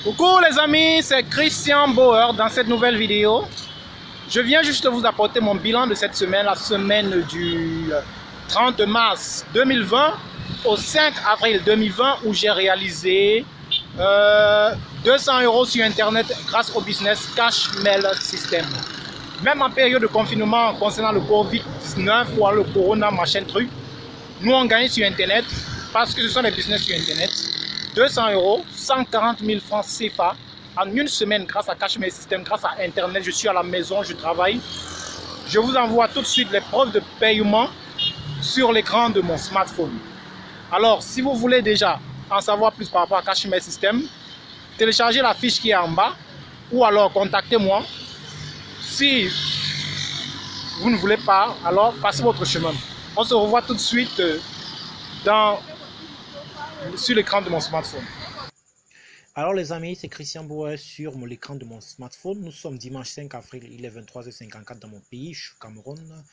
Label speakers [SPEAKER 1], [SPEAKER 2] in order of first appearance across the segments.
[SPEAKER 1] Coucou les amis, c'est Christian Bauer dans cette nouvelle vidéo. Je viens juste vous apporter mon bilan de cette semaine, la semaine du 30 mars 2020 au 5 avril 2020 où j'ai réalisé 200 € sur internet grâce au business Cash Mail System. Même en période de confinement concernant le Covid-19 ou le Corona machin truc, nous on gagne sur internet parce que ce sont des business sur internet. 200 €, 140 000 francs CFA en une semaine grâce à Cash Mail System, grâce à internet. Je suis à la maison, je travaille. Je vous envoie tout de suite les preuves de paiement sur l'écran de mon smartphone. Alors, si vous voulez déjà en savoir plus par rapport à Cash Mail System, téléchargez la fiche qui est en bas ou alors contactez-moi. Si vous ne voulez pas, alors passez votre chemin. On se revoit tout de suite sur l'écran de mon smartphone. Alors les amis, c'est Christian Bauer sur l'écran de mon smartphone. Nous sommes dimanche 5 avril, il est 23h54 dans mon pays, je suis au Cameroun.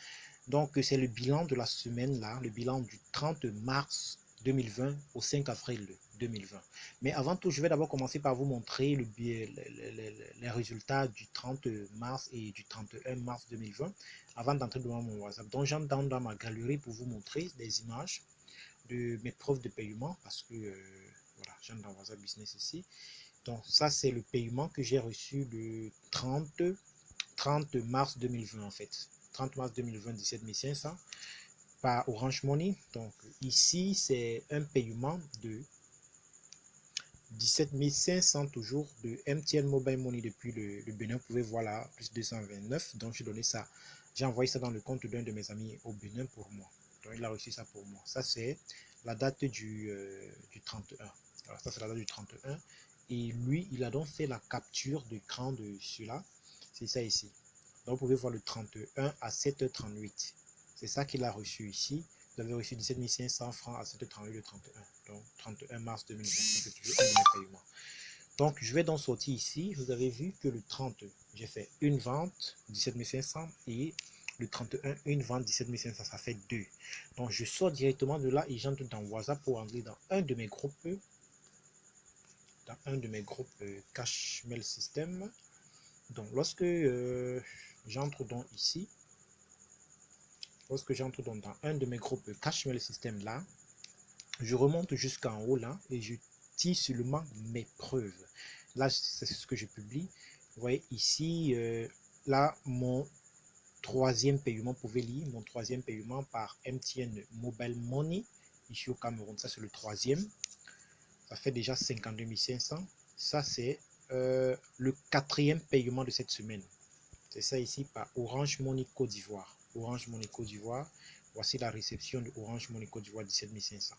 [SPEAKER 1] Donc c'est le bilan de la semaine là, le bilan du 30 mars 2020 au 5 avril 2020. Mais avant tout, je vais d'abord commencer par vous montrer les résultats du 30 mars et du 31 mars 2020 avant d'entrer devant mon WhatsApp. Donc j'entends dans ma galerie pour vous montrer des images de mes preuves de paiement parce que voilà, j'aime dans WhatsApp Business ici. Donc ça c'est le paiement que j'ai reçu le 30 mars 2020 en fait. 30 mars 2020, 17 500 par Orange Money. Donc ici c'est un paiement de 17 500 toujours de MTN Mobile Money depuis le Bénin. Vous pouvez voir là, plus 229. Donc j'ai donné ça, j'ai envoyé ça dans le compte d'un de mes amis au Bénin pour moi. Donc il a reçu ça pour moi. Ça c'est la date du 31. Alors ça c'est la date du 31. Et lui, il a donc fait la capture d'écran de celui-là. C'est ça ici. Donc vous pouvez voir le 31 à 7h38. C'est ça qu'il a reçu ici. Vous avez reçu 17 500 francs à 7h38 le 31. Donc 31 mars 2020. C'est toujours un de mes paiements. Donc je vais donc sortir ici. Vous avez vu que le 30, j'ai fait une vente 17 500 et le 31, une vente 17 500, ça fait 2. Donc je sors directement de là et j'entre dans WhatsApp pour entrer dans un de mes groupes. Cash Mail System. Donc lorsque j'entre donc ici, dans un de mes groupes Cash Mail System là, je remonte jusqu'en haut là et je tire seulement mes preuves. Là c'est ce que je publie. Vous voyez ici, là mon troisième paiement, vous pouvez lire mon troisième paiement par MTN Mobile Money ici au Cameroun. Ça c'est le troisième. Ça fait déjà 52 500. Ça c'est le quatrième paiement de cette semaine. C'est ça ici par Orange Money Côte d'Ivoire. Orange Money Côte d'Ivoire. Voici la réception de Orange Money Côte d'Ivoire 17 500.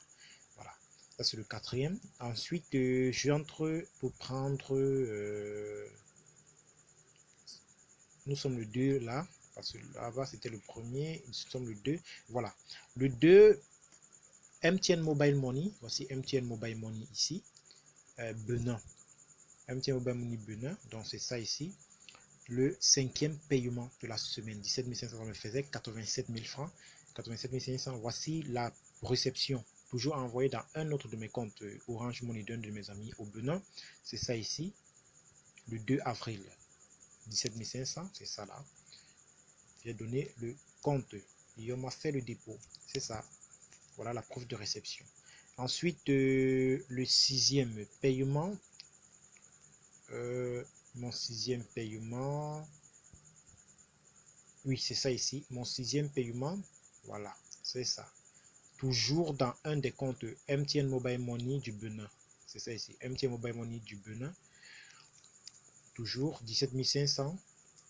[SPEAKER 1] Voilà. Ça c'est le quatrième. Ensuite, j'entre pour prendre. Nous sommes le 2 là. Parce que là-bas c'était le premier. Nous sommes le 2. Voilà. Le 2. MTN Mobile Money. Voici MTN Mobile Money ici. Benin. MTN Mobile Money Benin. Donc c'est ça ici. Le cinquième paiement de la semaine. 17 500, ça me faisait 87 000 francs. 87 500. Voici la réception. Toujours envoyé dans un autre de mes comptes Orange Money d'un de mes amis au Benin. C'est ça ici. Le 2 avril. 17 500. C'est ça là. J'ai donné le compte. Et on m'a fait le dépôt. C'est ça. Voilà la preuve de réception. Ensuite, le sixième paiement. Mon sixième paiement. Oui, c'est ça ici. Mon sixième paiement. Voilà, c'est ça. Toujours dans un des comptes MTN Mobile Money du Benin. C'est ça ici. MTN Mobile Money du Benin. Toujours 17 500.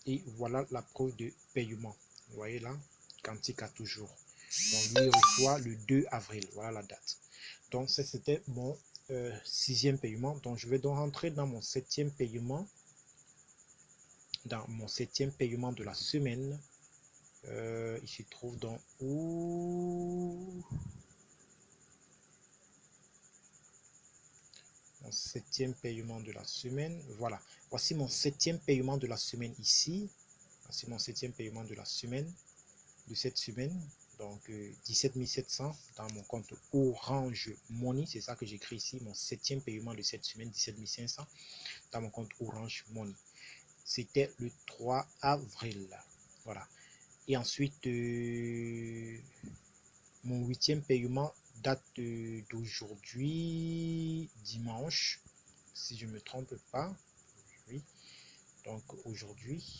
[SPEAKER 1] Et voilà la preuve de paiement. Vous voyez là, quantique à toujours. Donc, lui reçoit le 2 avril. Voilà la date. Donc, ça, c'était mon sixième paiement. Donc, je vais donc rentrer dans mon septième paiement. Dans mon septième paiement de la semaine. Il se trouve dans où? Mon septième paiement de la semaine. Voilà. Voici mon septième paiement de la semaine ici. Voici mon septième paiement de la semaine. De cette semaine. Donc 17 700 dans mon compte Orange Money. C'est ça que j'écris ici. Mon 7e paiement de cette semaine, 17 500 dans mon compte Orange Money. C'était le 3 avril. Voilà. Et ensuite, mon 8e paiement date d'aujourd'hui, dimanche, si je ne me trompe pas. Oui. Donc aujourd'hui,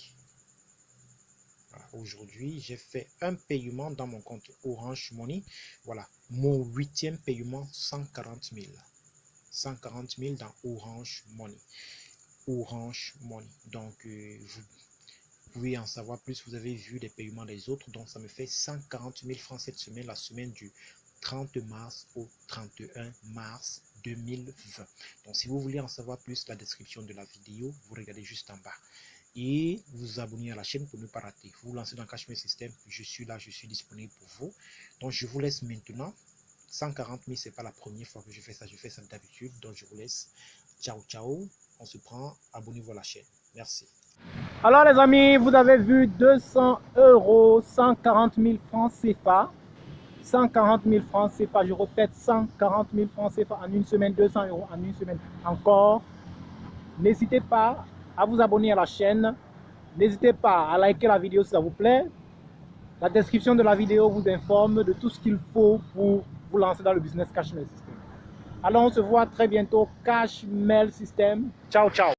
[SPEAKER 1] j'ai fait un paiement dans mon compte Orange Money. Voilà, mon 8e paiement, 140 000. 140 000 dans Orange Money. Orange Money. Donc, vous pouvez en savoir plus. Vous avez vu les paiements des autres. Donc, ça me fait 140 000 francs cette semaine, la semaine du 30 mars au 31 mars 2020. Donc, si vous voulez en savoir plus, la description de la vidéo, vous regardez juste en bas. Et vous abonnez à la chaîne pour ne pas rater. Vous vous lancez dans Cashmere System. Je suis là, je suis disponible pour vous. Donc, je vous laisse maintenant. 140 000, ce n'est pas la première fois que je fais ça d'habitude. Donc, je vous laisse. Ciao, ciao. On se prend. Abonnez-vous à la chaîne. Merci. Alors, les amis, vous avez vu 200 €, 140 000 francs CFA. 140 000 francs CFA. Je répète, 140 000 francs CFA en une semaine, 200 € en une semaine encore. N'hésitez pas à vous abonner à la chaîne. N'hésitez pas à liker la vidéo si ça vous plaît. La description de la vidéo vous informe de tout ce qu'il faut pour vous lancer dans le business Cashmere System. Alors on se voit très bientôt. Cashmere System. Ciao, ciao.